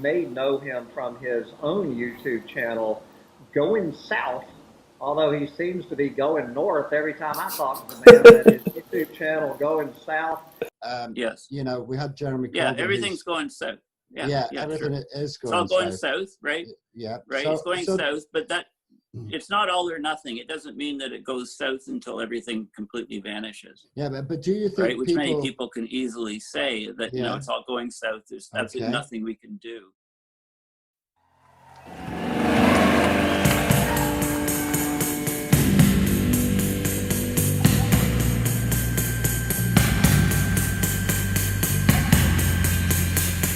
may know him from his own YouTube channel, Going South. Although he seems to be going north every time I talk to the man, but his YouTube channel, Going South. Yes. You know, we had Jeremy Yeah, Corbyn, everything's going south. yeah, Yeah, everything sure. is It's all going going south. south, right? Yeah, Right. so, It's going so south, but that it's not all or nothing. It doesn't mean that it goes south until everything completely vanishes. yeah, but do you think Right, which many people? people can easily say that Yeah. it's all going south. There's absolutely Okay. nothing we can do.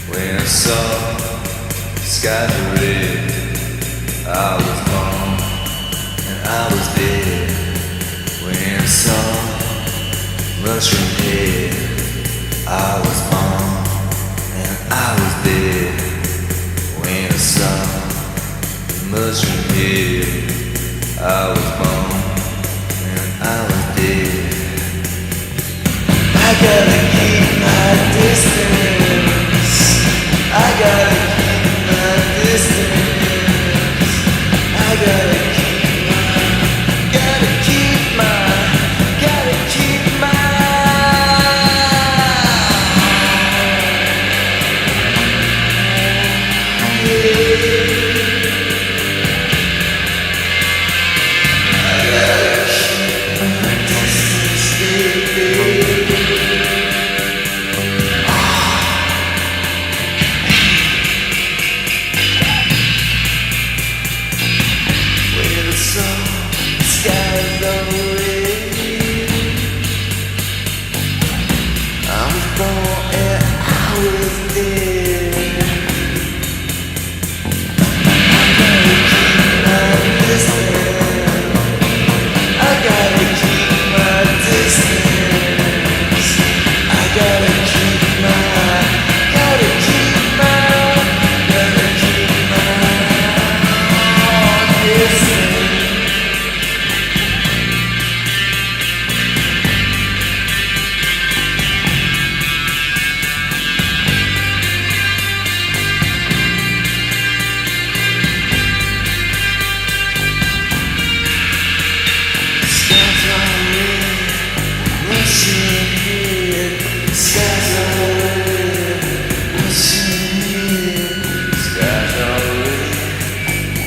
When I saw the sky red, I was born and I was dead. When I saw mushroom head, I was born and I was dead. When I saw mushroom head, I was born and I was dead. I gotta keep my distance. I gotta keep my distance. I gotta keep my, gotta keep my, gotta keep my. I gotta keep my distance, baby. When the sun, the sky's lonely, I was born and I was dead. I gotta keep my distance. I gotta keep my, gotta keep my, gotta keep my distance. Skies are red, mushroom head. Skies are red, mushroom head. Skies are red,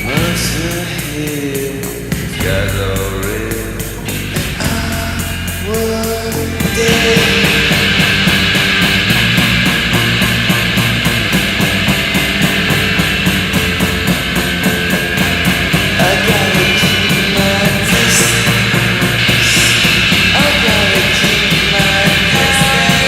mushroom head. Skies are red, and I was dead. I gotta keep my distance. I gotta keep my distance.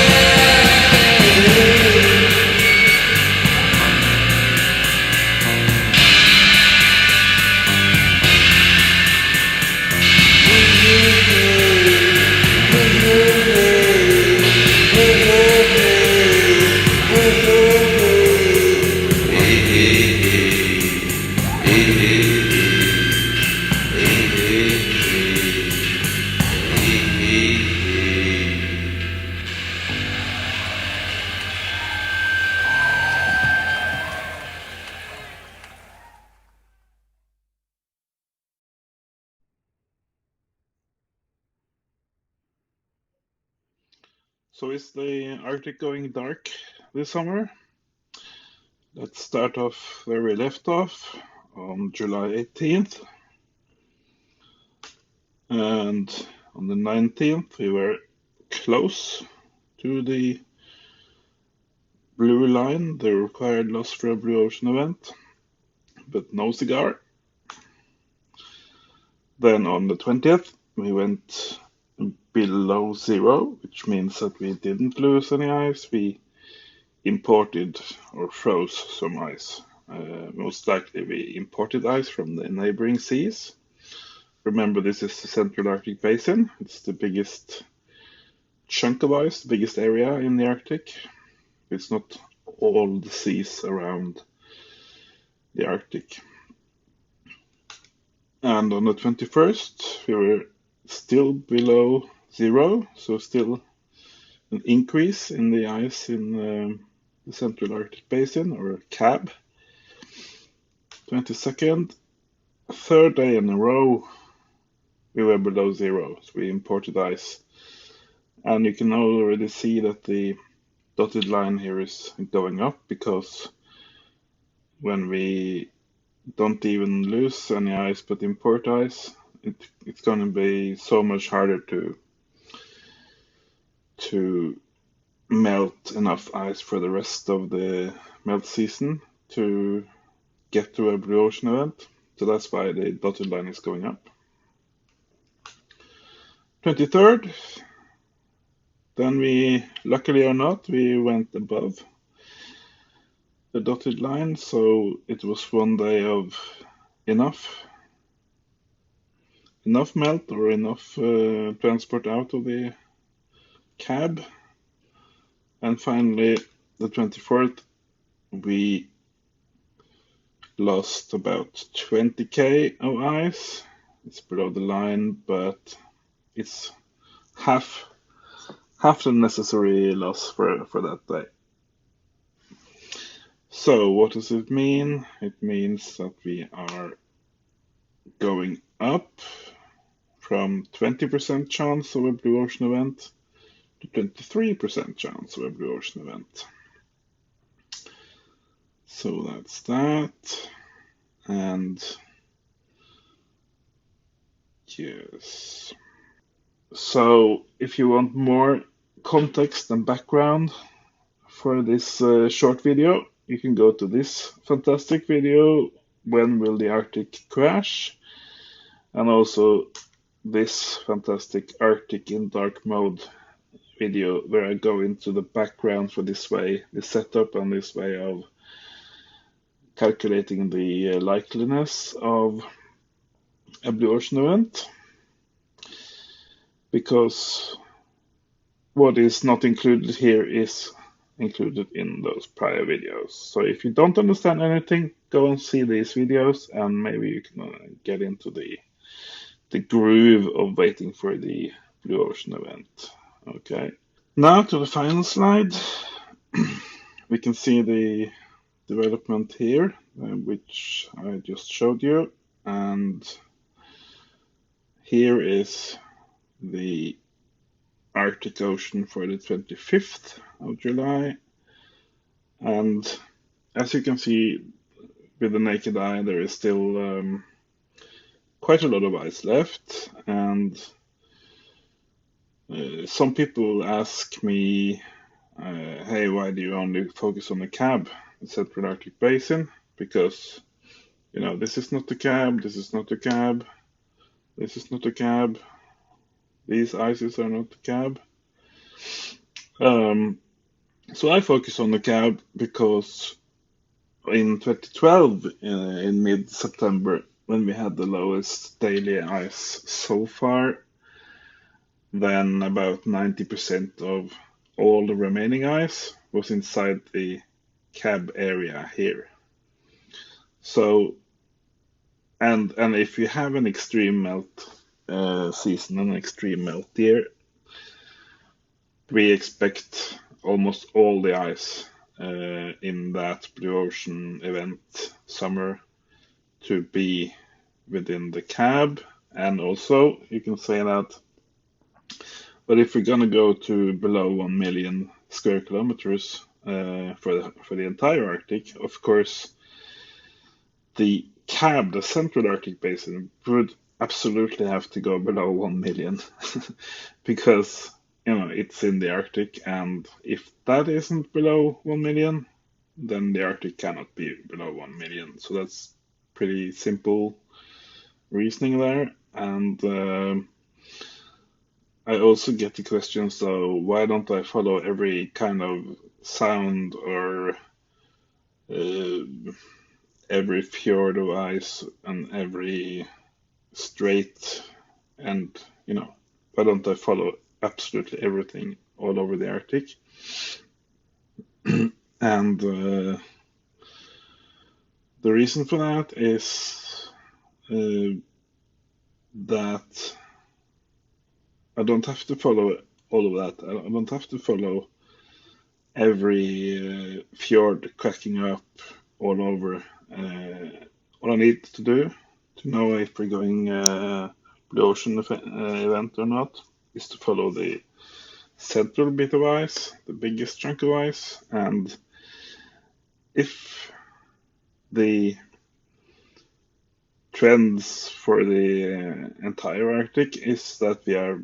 So is the Arctic going dark this summer? Let's start off where we left off on July 18th. And on the 19th, we were close to the blue line, the required loss for a blue ocean event, but no cigar. Then on the 20th, we went below zero, which means that we didn't lose any ice. We imported or froze some ice. Most likely we imported ice from the neighboring seas. Remember, this is the Central Arctic Basin. It's the biggest chunk of ice, the biggest area in the Arctic. It's not all the seas around the Arctic. And on the 21st, we were still below zero, so still an increase in the ice in the Central Arctic Basin, or CAB. 22nd, third day in a row, we were below zero, so we imported ice. And you can already see that the dotted line here is going up, because when we don't even lose any ice but import ice, it's going to be so much harder to melt enough ice for the rest of the melt season to get to a blue ocean event. So that's why the dotted line is going up. 23rd, then we, luckily or not, we went above the dotted line, so it was one day of enough melt or enough transport out of the cab. And finally, the 24th, we lost about 20k of ice. It's below the line, but it's half the necessary loss for that day. So what does it mean? It means that we are going up from 20% chance of a blue ocean event to 23% chance of a blue ocean event. So that's that. And yes. So if you want more context and background for this short video, you can go to this fantastic video, When Will the Arctic Crash? And also this fantastic Arctic in Dark Mode video, where I go into the background for this setup and this way of calculating the likeliness of a blue ocean event. Because what is not included here is included in those prior videos. So if you don't understand anything, go and see these videos, and maybe you can get into the groove of waiting for the blue ocean event. Okay. Now to the final slide. We can see the development here, which I just showed you, and here is the Arctic Ocean for the 25th of July. And as you can see with the naked eye, there is still quite a lot of ice left. And some people ask me, hey, why do you only focus on the cab, the Central Arctic Basin? Because, this is not the cab, this is not the cab, this is not the cab. These ices are not the cab. So I focus on the cab because in 2012, in mid-September, when we had the lowest daily ice so far, then about 90% of all the remaining ice was inside the cab area here. So, and if you have an extreme melt season, an extreme melt year, we expect almost all the ice in that blue ocean event summer to be within the cab. And also, you can say that, but if we're gonna go to below 1 million square kilometers for the entire Arctic, of course, the cab, the Central Arctic Basin, would absolutely have to go below 1 million because it's in the Arctic, and if that isn't below 1 million, then the Arctic cannot be below 1 million. So that's pretty simple reasoning there. And I also get the question, so why don't I follow every kind of sound or every fjord of ice and every strait, and why don't I follow absolutely everything all over the Arctic? And the reason for that is that I don't have to follow all of that. I don't have to follow every fjord cracking up all over. All I need to do to know if we're going blue ocean event or not is to follow the central bit of ice, the biggest chunk of ice, and if the trends for the entire Arctic is that we are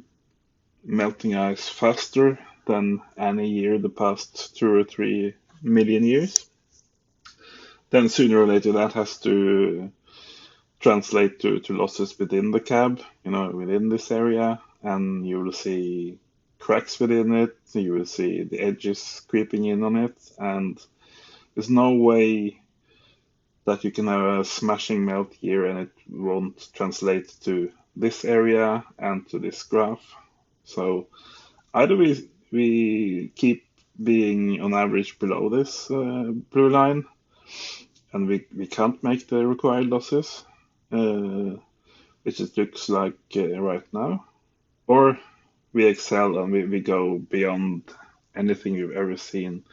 melting ice faster than any year the past 2 or 3 million years, then sooner or later that has to translate to losses within the cab, within this area, and you will see cracks within it, you will see the edges creeping in on it, and there's no way that you can have a smashing melt here and it won't translate to this area and to this graph. So either we keep being on average below this blue line, and we can't make the required losses, which it looks like right now, or we excel and we go beyond anything we've ever seen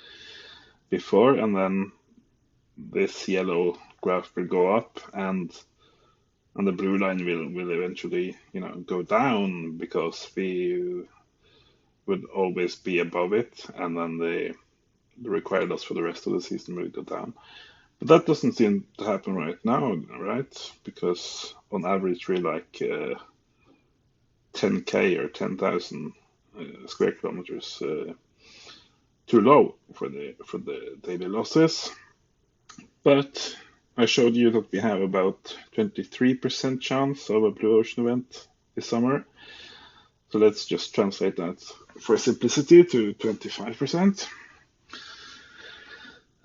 before, and then this yellow graph will go up, and the blue line will eventually, go down because we would always be above it, and then the required loss for the rest of the season will go down. But that doesn't seem to happen right now, right? Because on average we're like 10K or 10,000 square kilometers too low for the daily losses. But I showed you that we have about 23% chance of a blue ocean event this summer. So let's just translate that for simplicity to 25%.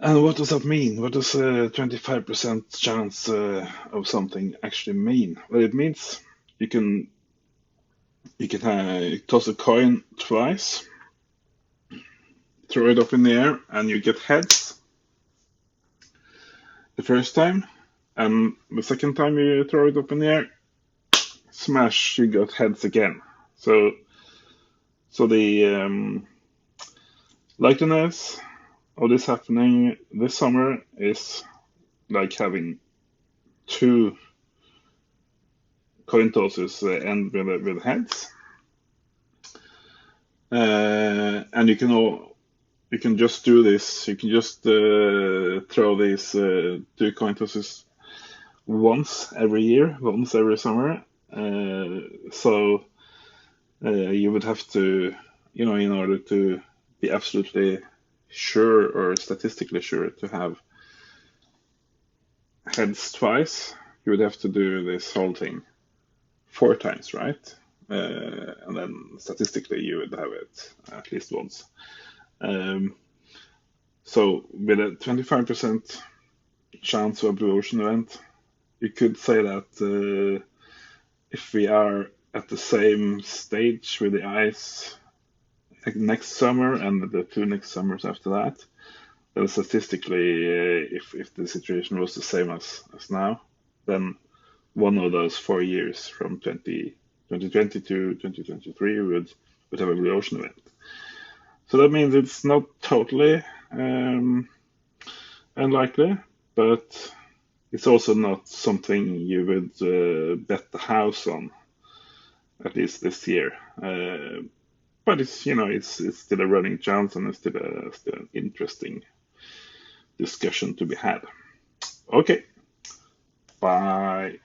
And what does that mean? What does a 25% chance of something actually mean? Well, it means you can toss a coin twice, throw it up in the air, and you get heads the first time, and the second time you throw it up in the air, smash, you got heads again. So the likeliness of this happening this summer is like having 2 coin tosses end with heads, and you can just do this. You can just throw these 2 coin tosses once every year, once every summer. So you would have to, in order to be absolutely sure or statistically sure to have heads twice, you would have to do this whole thing 4 times, right? And then statistically you would have it at least once. So with a 25% chance of a blue ocean event, you could say that if we are at the same stage with the ice next summer and the 2 next summers after that, then statistically, if the situation was the same as now, then one of those 4 years from 2020 to 2023 would have a blue ocean event. So that means it's not totally unlikely, but it's also not something you would bet the house on, at least this year. But it's it's still a running chance, and it's still an interesting discussion to be had. Okay, bye.